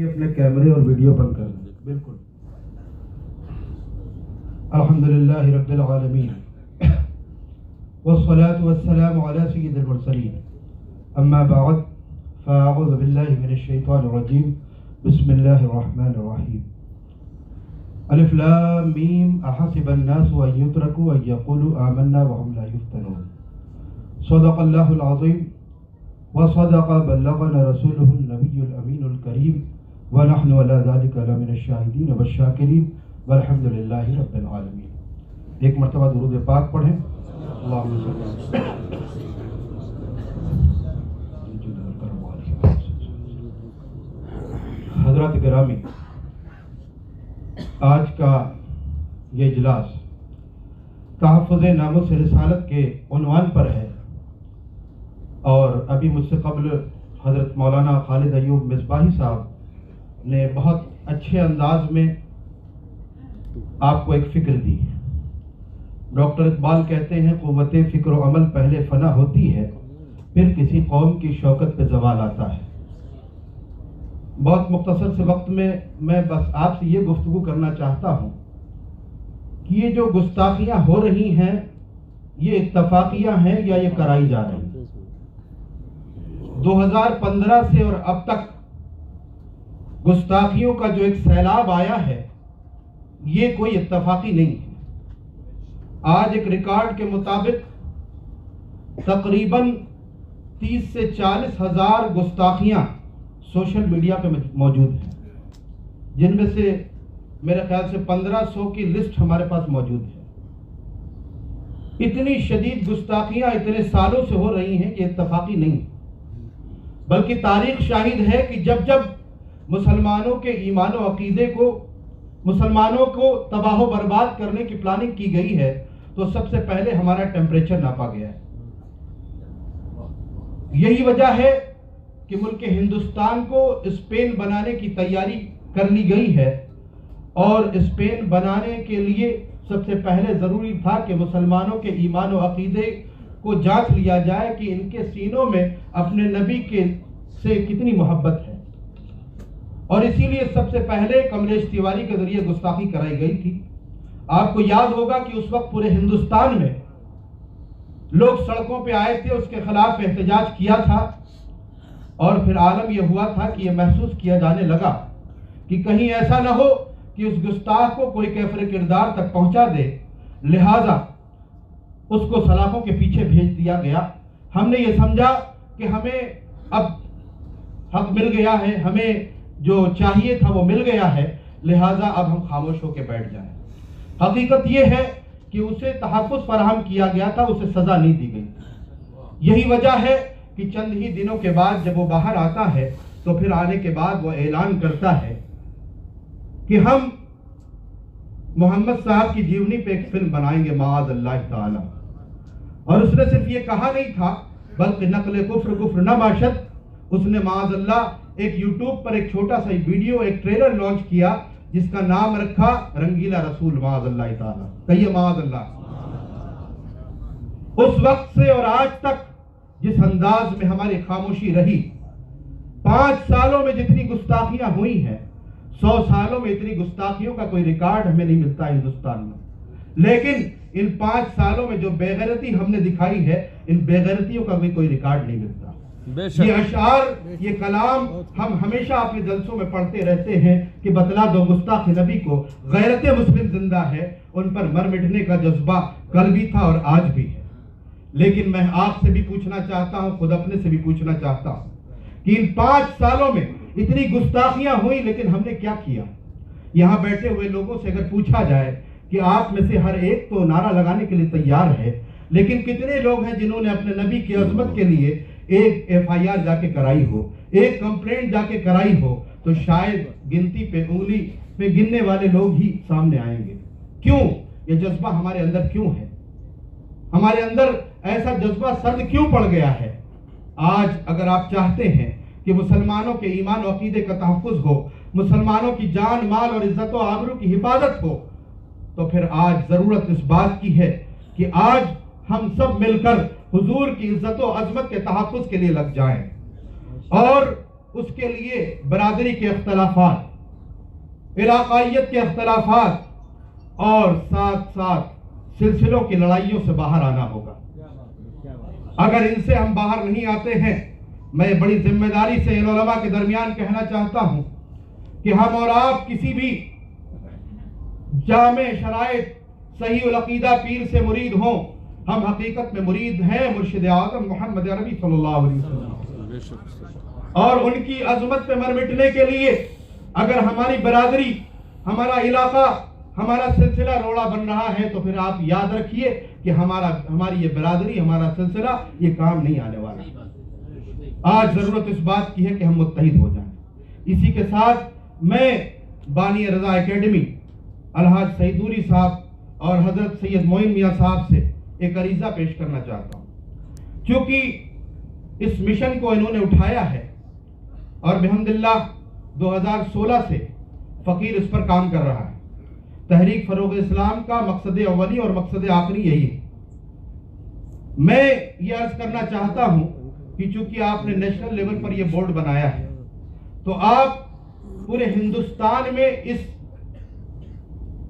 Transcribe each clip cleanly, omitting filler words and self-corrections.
اپنے کیمرے اور ویڈیو بند کر دیں. بالکل. الحمدللہ رب العالمین والصلاة والسلام علی سید المرسلین. اما بعد فاعوذ باللہ من الشیطان الرجیم. بسم اللہ الرحمن الرحیم. الف لام میم احسب الناس ان یترکوا ان یقولوا آمنا وهم لا یفتنون. صدق اللہ العظیم وصدق بلغنا رسوله النبی الامین الکریم ونحن على ذلك لمن الشاہدین والشاکرین والحمد للہ رب العالمین. ایک مرتبہ درود پاک پڑھیں. اللہم صلی حضرات گرامی، آج کا یہ اجلاس تحفظ ناموس رسالت کے عنوان پر ہے، اور ابھی مجھ سے قبل حضرت مولانا خالد ایوب مصباحی صاحب نے بہت اچھے انداز میں آپ کو ایک فکر دی. ڈاکٹر اقبال کہتے ہیں قوت فکر و عمل پہلے فنا ہوتی ہے، پھر کسی قوم کی شوکت پہ زوال آتا ہے. بہت مختصر سے وقت میں بس آپ سے یہ گفتگو کرنا چاہتا ہوں کہ یہ جو گستاخیاں ہو رہی ہیں یہ اتفاقیہ ہیں یا یہ کرائی جا رہی ہیں. 2015 سے اور اب تک گستاخیوں کا جو ایک سیلاب آیا ہے یہ کوئی اتفاقی نہیں ہے. آج ایک ریکارڈ کے مطابق تقریباً 30 سے 40 ہزار گستاخیاں سوشل میڈیا پہ موجود ہیں، جن میں سے میرے خیال سے 1500 کی لسٹ ہمارے پاس موجود ہے. اتنی شدید گستاخیاں اتنے سالوں سے ہو رہی ہیں کہ اتفاقی نہیں، بلکہ تاریخ شاہد ہے کہ جب جب مسلمانوں کے ایمان و عقیدے کو، مسلمانوں کو تباہ و برباد کرنے کی پلاننگ کی گئی ہے تو سب سے پہلے ہمارا ٹیمپریچر ناپا گیا ہے. یہی وجہ ہے کہ ملک ہندوستان کو اسپین بنانے کی تیاری کر لی گئی ہے، اور اسپین بنانے کے لیے سب سے پہلے ضروری تھا کہ مسلمانوں کے ایمان و عقیدے کو جانچ لیا جائے کہ ان کے سینوں میں اپنے نبی کے سے کتنی محبت ہے. اور اسی لیے سب سے پہلے کملیش تیواری کے ذریعے گستاخی کرائی گئی تھی. آپ کو یاد ہوگا کہ اس وقت پورے ہندوستان میں لوگ سڑکوں پہ آئے تھے، اس کے خلاف احتجاج کیا تھا، اور پھر عالم یہ ہوا تھا کہ یہ محسوس کیا جانے لگا کہ کہیں ایسا نہ ہو کہ اس گستاخ کو کوئی کیفر کردار تک پہنچا دے، لہذا اس کو سلاخوں کے پیچھے بھیج دیا گیا. ہم نے یہ سمجھا کہ ہمیں اب حق مل گیا ہے، ہمیں جو چاہیے تھا وہ مل گیا ہے، لہذا اب ہم خاموش ہو کے بیٹھ جائیں. حقیقت یہ ہے کہ اسے تحفظ فراہم کیا گیا تھا، اسے سزا نہیں دی گئی. یہی وجہ ہے کہ چند ہی دنوں کے بعد جب وہ باہر آتا ہے تو پھر آنے کے بعد وہ اعلان کرتا ہے کہ ہم محمد صاحب کی جیونی پہ ایک فلم بنائیں گے معاذ اللہ تعالی. اور اس نے صرف یہ کہا نہیں تھا بلکہ نقل کفر کفر نہ باشد، اس نے معاذ اللہ ایک یوٹیوب پر ایک چھوٹا سا ویڈیو، ایک ٹریلر لانچ کیا جس کا نام رکھا رنگیلا رسول معاذ اللہ تعالی. کہیے معاذ اللہ. اس وقت سے اور آج تک جس انداز میں ہماری خاموشی رہی، 5 سالوں میں جتنی گستاخیاں ہوئی ہیں 100 سالوں میں اتنی گستاخیوں کا کوئی ریکارڈ ہمیں نہیں ملتا ہندوستان میں. لیکن ان 5 سالوں میں جو بے غیرتی ہم نے دکھائی ہے، ان بے غیرتیوں کا بھی کوئی ریکارڈ نہیں ملتا. یہ اشعار، یہ کلام ہم ہمیشہ اپنے جلسوں میں پڑھتے رہتے ہیں کہ بتلا دو گستاخ نبی کو غیرت مسلم زندہ ہے. ان پر مر مٹنے کا جذبہ کل بھی تھا اور آج بھی ہے. لیکن میں آپ سے بھی پوچھنا چاہتا ہوں، خود اپنے سے بھی پوچھنا چاہتا ہوں کہ ان 5 سالوں میں اتنی گستاخیاں ہوئی لیکن ہم نے کیا کیا؟ یہاں بیٹھے ہوئے لوگوں سے اگر پوچھا جائے کہ آپ میں سے ہر ایک تو نعرہ لگانے کے لیے تیار ہے، لیکن کتنے لوگ ہیں جنہوں نے اپنے نبی کی عظمت کے لیے ایک FIR جا کے کرائی ہو، ایک کمپلینٹ جا کے کرائی ہو؟ تو شاید گنتی پہ انگلی پہ گننے والے لوگ ہی سامنے آئیں گے. کیوں؟ یہ جذبہ ہمارے اندر کیوں ہے؟ ہمارے اندر ایسا جذبہ سرد کیوں پڑ گیا ہے؟ آج اگر آپ چاہتے ہیں کہ مسلمانوں کے ایمان و عقیدے کا تحفظ ہو، مسلمانوں کی جان، مال اور عزت و آبرو کی حفاظت ہو، تو پھر آج ضرورت اس بات کی ہے کہ آج ہم سب مل کر حضور کی عزت و عظمت کے تحفظ کے لیے لگ جائیں، اور اس کے لیے برادری کے اختلافات، علاقائیت کے اختلافات اور ساتھ ساتھ سلسلوں کی لڑائیوں سے باہر آنا ہوگا۔ اگر ان سے ہم باہر نہیں آتے ہیں، میں بڑی ذمہ داری سے ان علماء کے درمیان کہنا چاہتا ہوں کہ ہم اور آپ کسی بھی جامع شرائط صحیح العقیدہ پیر سے مرید ہوں، ہم حقیقت میں مرید ہیں مرشد اعظم محمد عربی صلی اللہ علیہ وسلم، اور ان کی عظمت پہ مر مٹنے کے لیے اگر ہماری برادری، ہمارا علاقہ، ہمارا سلسلہ روڑا بن رہا ہے تو پھر آپ یاد رکھیے کہ ہماری یہ برادری، ہمارا سلسلہ یہ کام نہیں آنے والا۔ آج ضرورت اس بات کی ہے کہ ہم متحد ہو جائیں۔ اسی کے ساتھ میں بانی رضا اکیڈمی الحاج سعید نوری صاحب اور حضرت سید معین میاں صاحب سے ایک عریضہ پیش کرنا چاہتا ہوں، کیونکہ اس مشن کو انہوں نے اٹھایا ہے اور بحمداللہ 2016 سے فقیر اس پر کام کر رہا ہے۔ تحریک فروغ اسلام کا مقصد اولی اور مقصد آخری یہی ہے۔ میں یہ عرض کرنا چاہتا ہوں کہ چونکہ آپ نے نیشنل لیول پر یہ بورڈ بنایا ہے تو آپ پورے ہندوستان میں اس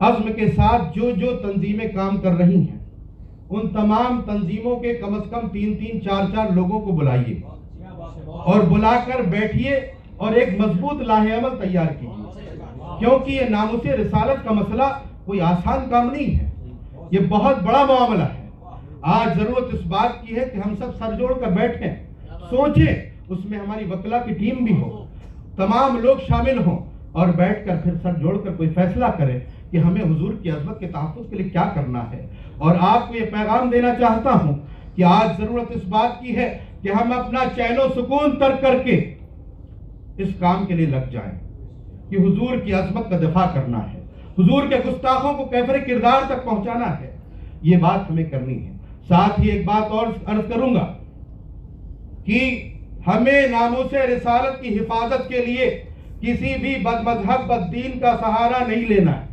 عزم کے ساتھ جو تنظیمیں کام کر رہی ہیں ان تمام تنظیموں کے کم از کم 3-3 4-4 لوگوں کو بلائیے اور بلا کر بیٹھیے اور ایک مضبوط لاہ عمل تیار کیجیے، کیونکہ یہ ناموس رسالت کا مسئلہ کوئی آسان کام نہیں ہے، یہ بہت بڑا معاملہ ہے۔ آج ضرورت اس بات کی ہے کہ ہم سب سر جوڑ کر بیٹھیں، سوچیں، اس میں ہماری وکلا کی ٹیم بھی ہو، تمام لوگ شامل ہوں اور بیٹھ کر پھر سر جوڑ کر کوئی فیصلہ کریں کہ ہمیں حضور کی عظمت کے تحفظ کے لیے کیا کرنا ہے۔ اور آپ کو یہ پیغام دینا چاہتا ہوں کہ آج ضرورت اس بات کی ہے کہ ہم اپنا چین و سکون ترک کر کے اس کام کے لیے لگ جائیں کہ حضور کی عظمت کا دفاع کرنا ہے، حضور کے گستاخوں کو کیفر کردار تک پہنچانا ہے، یہ بات ہمیں کرنی ہے۔ ساتھ ہی ایک بات اور عرض کروں گا کہ ہمیں ناموس رسالت کی حفاظت کے لیے کسی بھی بد مذہب بد دین کا سہارا نہیں لینا ہے۔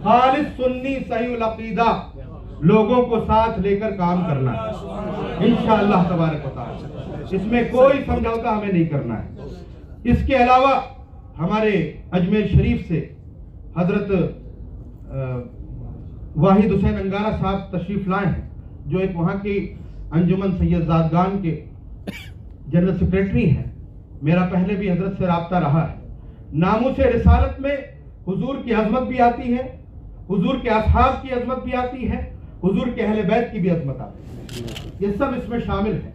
خالص سنی صحیح العقیدہ لوگوں کو ساتھ لے کر کام کرنا ہے انشاءاللہ تبارک و تعالی، اس میں کوئی سمجھوتا ہمیں نہیں کرنا ہے۔ اس کے علاوہ ہمارے اجمیر شریف سے حضرت واحد حسین انگارہ صاحب تشریف لائے ہیں، جو ایک وہاں کی انجمن سید زادگان کے جنرل سیکریٹری ہیں۔ میرا پہلے بھی حضرت سے رابطہ رہا ہے۔ ناموس رسالت میں حضور کی عظمت بھی آتی ہے، حضور کے اصحاب کی عظمت بھی آتی ہے، حضور کے اہل بیت کی بھی عظمت آتی ہے، یہ سب اس میں شامل ہے،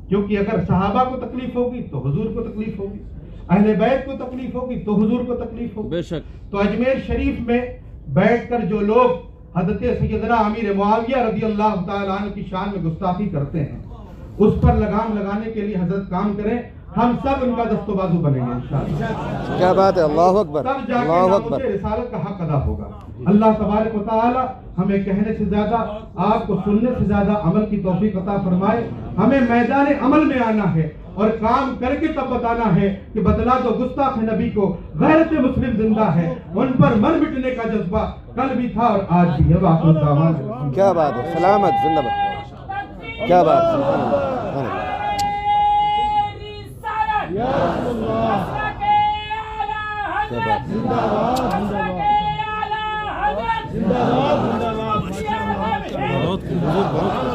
کیونکہ اگر صحابہ کو تکلیف ہوگی تو حضور کو تکلیف ہوگی، اہل بیت کو تکلیف ہوگی تو حضور کو تکلیف ہوگی۔ بے شک تو اجمیر شریف میں بیٹھ کر جو لوگ حضرت سیدنا امیر معاویہ رضی اللہ تعالیٰ عنہ کی شان میں گستاخی کرتے ہیں اس پر لگام لگانے کے لیے حضرت کام کریں، ہم سب ان کا دست و بازو بنیں گے انشاءاللہ۔ کیا بات ہے، اللہ اکبر، تب جا کے اللہ ناموس اکبر۔ رسالت کا حق ادا ہوگا۔ اللہ تبارک و تعالی ہمیں کہنے سے زیادہ، آپ کو سننے سے زیادہ عمل کی توفیق عطا فرمائے۔ ہمیں میدان عمل میں آنا ہے اور کام کر کے تب بتانا ہے کہ بتلا دو گستاخ نبی کو غیرت مسلم زندہ ہے، ان پر مر مٹنے کا جذبہ کل بھی تھا اور آج بھی ہے۔ واقعی دعوانا کیا بات ہے، سلامت، زندہ باد، کیا بات ہے۔ بہت